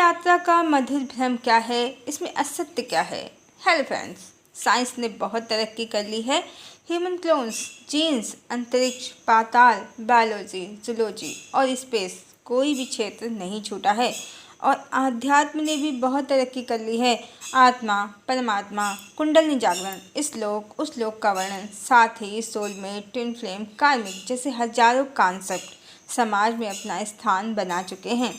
यात्रा का मधुर भ्रम क्या है, इसमें असत्य क्या है। हेलो फ्रेंड्स, साइंस ने बहुत तरक्की कर ली है। ह्यूमन क्लोन्स, जीन्स, अंतरिक्ष, पाताल, बायोलॉजी, जूलॉजी और स्पेस, कोई भी क्षेत्र नहीं छूटा है। और आध्यात्म ने भी बहुत तरक्की कर ली है। आत्मा, परमात्मा, कुंडलिनी जागरण, इस लोक उस लोक का वर्णन, साथ ही सोलमेट, ट्विन फ्लेम, कार्मिक जैसे हजारों कॉन्सेप्ट समाज में अपना स्थान बना चुके हैं।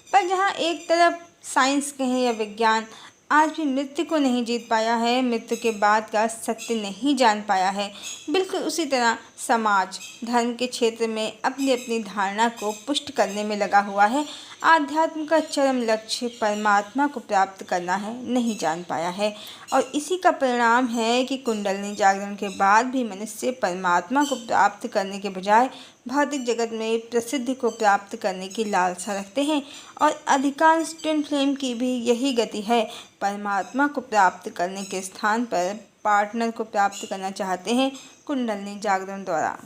पर जहाँ एक तरफ साइंस कहें या विज्ञान आज भी मृत्यु को नहीं जीत पाया है, मृत्यु के बाद का सत्य नहीं जान पाया है, बिल्कुल उसी तरह समाज धर्म के क्षेत्र में अपनी अपनी धारणा को पुष्ट करने में लगा हुआ है। आध्यात्म का चरम लक्ष्य परमात्मा को प्राप्त करना है, नहीं जान पाया है। और इसी का परिणाम है कि कुंडलिनी जागरण के बाद भी मनुष्य परमात्मा को प्राप्त करने के बजाय भौतिक जगत में प्रसिद्धि को प्राप्त करने की लालसा रखते हैं। और अधिकांश ट्विन फ्लेम की भी यही गति है, परमात्मा को प्राप्त करने के स्थान पर पार्टनर को प्राप्त करना चाहते हैं कुंडलिनी जागरण द्वारा।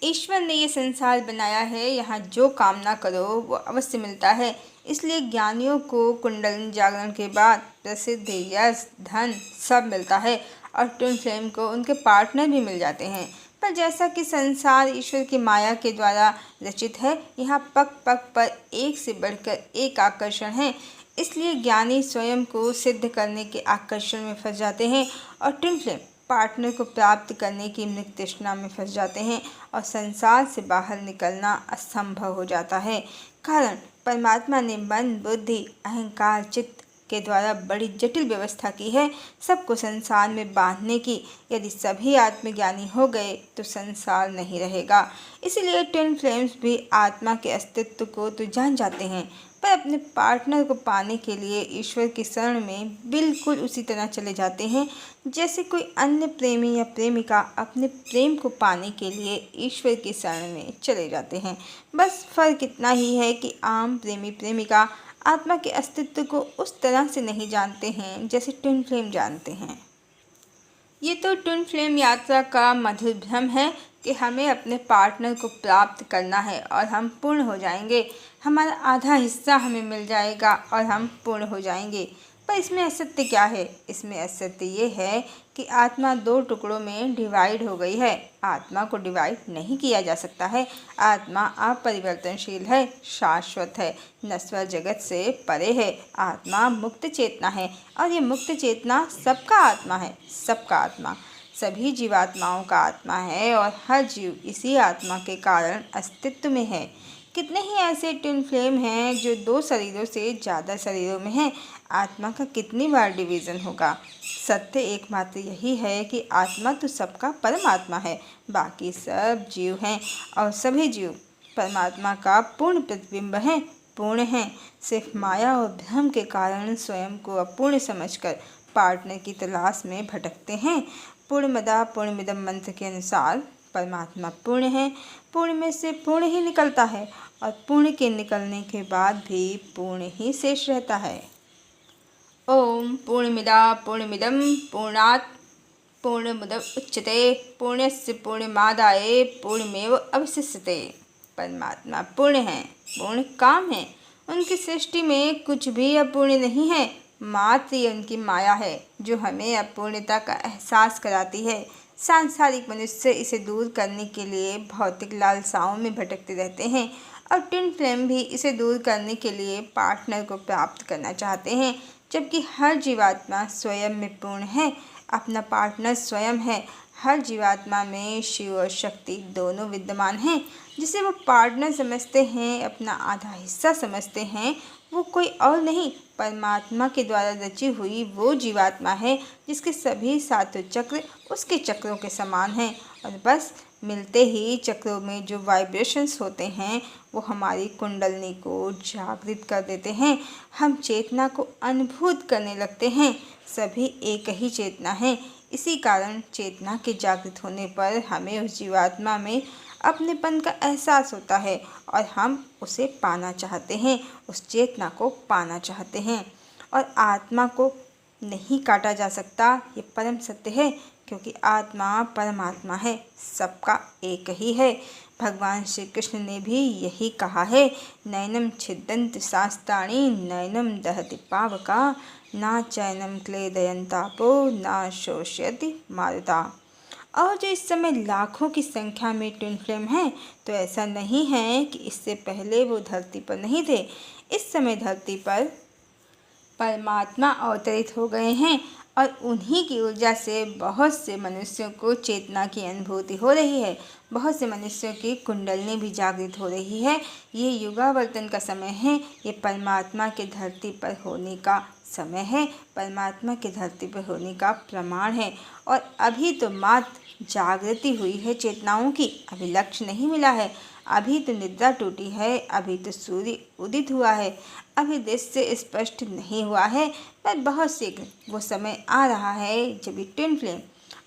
ईश्वर ने ये संसार बनाया है, यहाँ जो कामना करो वो अवश्य मिलता है। इसलिए ज्ञानियों को कुंडलिनी जागरण के बाद प्रसिद्धि, यश, धन सब मिलता है और ट्विन फ्लेम को उनके पार्टनर भी मिल जाते हैं। पर जैसा कि संसार ईश्वर की माया के द्वारा रचित है, यहाँ पग पग पर एक से बढ़कर एक आकर्षण है। इसलिए ज्ञानी स्वयं को सिद्ध करने के आकर्षण में फंस जाते हैं और ट्विन फ्लेम पार्टनर को प्राप्त करने की मृग तृष्णा में फंस जाते हैं और संसार से बाहर निकलना असंभव हो जाता है। कारण परमात्मा ने मन, बुद्धि, अहंकार, चित्त के द्वारा बड़ी जटिल व्यवस्था की है सबको संसार में बांधने की। यदि सभी आत्मज्ञानी हो गए तो संसार नहीं रहेगा। इसीलिए ट्विन फ्लेम्स भी आत्मा के अस्तित्व को तो जान जाते हैं, पर अपने पार्टनर को पाने के लिए ईश्वर की शरण में बिल्कुल उसी तरह चले जाते हैं जैसे कोई अन्य प्रेमी या प्रेमिका अपने प्रेम को पाने के लिए ईश्वर की शरण में चले जाते हैं। बस फर्क इतना ही है कि आम प्रेमी प्रेमिका आत्मा के अस्तित्व को उस तरह से नहीं जानते हैं जैसे ट्विन फ्लेम जानते हैं। ये तो ट्विन फ्लेम यात्रा का मधुर भ्रम है कि हमें अपने पार्टनर को प्राप्त करना है और हम पूर्ण हो जाएंगे, हमारा आधा हिस्सा हमें मिल जाएगा और हम पूर्ण हो जाएंगे। पर इसमें असत्य क्या है? इसमें असत्य ये है कि आत्मा दो टुकड़ों में डिवाइड हो गई है। आत्मा को डिवाइड नहीं किया जा सकता है। आत्मा अपरिवर्तनशील है, शाश्वत है, नश्वर जगत से परे है। आत्मा मुक्त चेतना है और ये मुक्त चेतना सबका आत्मा है। सबका आत्मा सभी जीवात्माओं का आत्मा है और हर जीव इसी आत्मा के कारण अस्तित्व में है। कितने ही ऐसे ट्विन फ्लेम हैं जो दो शरीरों से ज़्यादा शरीरों में हैं। आत्मा का कितनी बार डिवीज़न होगा? सत्य एकमात्र यही है कि आत्मा तो सबका परमात्मा है, बाकी सब जीव हैं और सभी जीव परमात्मा का पूर्ण प्रतिबिंब हैं, पूर्ण हैं। सिर्फ माया और भ्रम के कारण स्वयं को अपूर्ण समझकर पार्टनर की तलाश में भटकते हैं। पूर्णमदा पूर्णमिदं मंत्र के अनुसार परमात्मा पूर्ण है, पूर्ण में से पूर्ण ही निकलता है और पूर्ण के निकलने के बाद भी पूर्ण ही शेष रहता है। ओम पूर्णमिदा पूर्णमिदं पूर्णात् पूर्णमुदच्यते पूर्णस्य पूर्णमादाय पूर्णमेव अवशिष्यते। परमात्मा पूर्ण है, पूर्ण काम है। उनकी सृष्टि में कुछ भी अपूर्ण नहीं है, मात्र ये उनकी माया है जो हमें अपूर्णता का एहसास कराती है। सांसारिक मनुष्य इसे दूर करने के लिए भौतिक लालसाओं में भटकते रहते हैं और ट्विन फ्लेम भी इसे दूर करने के लिए पार्टनर को प्राप्त करना चाहते हैं। जबकि हर जीवात्मा स्वयं में पूर्ण है, अपना पार्टनर स्वयं है। हर जीवात्मा में शिव और शक्ति दोनों विद्यमान हैं। जिसे वो पार्टनर समझते हैं, अपना आधा हिस्सा समझते हैं, वो कोई और नहीं परमात्मा के द्वारा रची हुई वो जीवात्मा है जिसके सभी सातों चक्र उसके चक्रों के समान हैं। और बस मिलते ही चक्रों में जो वाइब्रेशंस होते हैं वो हमारी कुंडलिनी को जागृत कर देते हैं। हम चेतना को अनुभूत करने लगते हैं। सभी एक ही चेतना है। इसी कारण चेतना के जागृत होने पर हमें उस जीवात्मा में अपनेपन का एहसास होता है और हम उसे पाना चाहते हैं, उस चेतना को पाना चाहते हैं। और आत्मा को नहीं काटा जा सकता, ये परम सत्य है, क्योंकि आत्मा परमात्मा है, सबका एक ही है। भगवान श्री कृष्ण ने भी यही कहा है, नैनम छिद्दन्ति शास्त्राणि नैनम दहति पावका ना चैनम क्लेदयन्तापो ना शोषयति मारुता। और जो इस समय लाखों की संख्या में ट्विन फ्लेम हैं, तो ऐसा नहीं है कि इससे पहले वो धरती पर नहीं थे। इस समय धरती पर परमात्मा अवतरित हो गए हैं और उन्हीं की ऊर्जा से बहुत से मनुष्यों को चेतना की अनुभूति हो रही है। बहुत से मनुष्यों की कुंडलनी भी जागृत हो रही है। ये युगावर्तन का समय है। ये परमात्मा के धरती पर होने का समय है, परमात्मा के धरती पर होने का प्रमाण है। और अभी तो मात्र जागृति हुई है चेतनाओं की, अभी लक्ष्य नहीं मिला है। अभी तो निद्रा टूटी है, अभी तो सूर्य उदित हुआ है, अभी दृश्य स्पष्ट नहीं हुआ है। पर बहुत शीघ्र वो समय आ रहा है जब ये ट्विन फ्लेम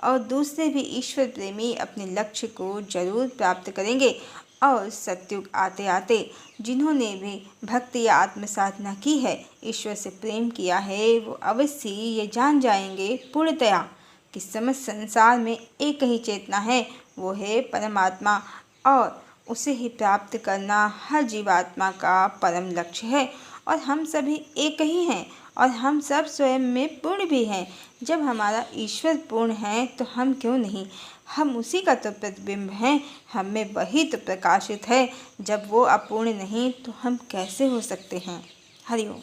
और दूसरे भी ईश्वर प्रेमी अपने लक्ष्य को जरूर प्राप्त करेंगे। और सतयुग आते आते जिन्होंने भी भक्ति या आत्मसाधना की है, ईश्वर से प्रेम किया है, वो अवश्य ये जान जाएंगे पूर्णतया कि समस्त संसार में एक ही चेतना है, वो है परमात्मा। और उसे ही प्राप्त करना हर जीवात्मा का परम लक्ष्य है। और हम सभी एक ही हैं और हम सब स्वयं में पूर्ण भी हैं। जब हमारा ईश्वर पूर्ण है तो हम क्यों नहीं, हम उसी का तो प्रतिबिंब हैं, हम में वही तो प्रकाशित है। जब वो अपूर्ण नहीं तो हम कैसे हो सकते हैं। हरि ओम।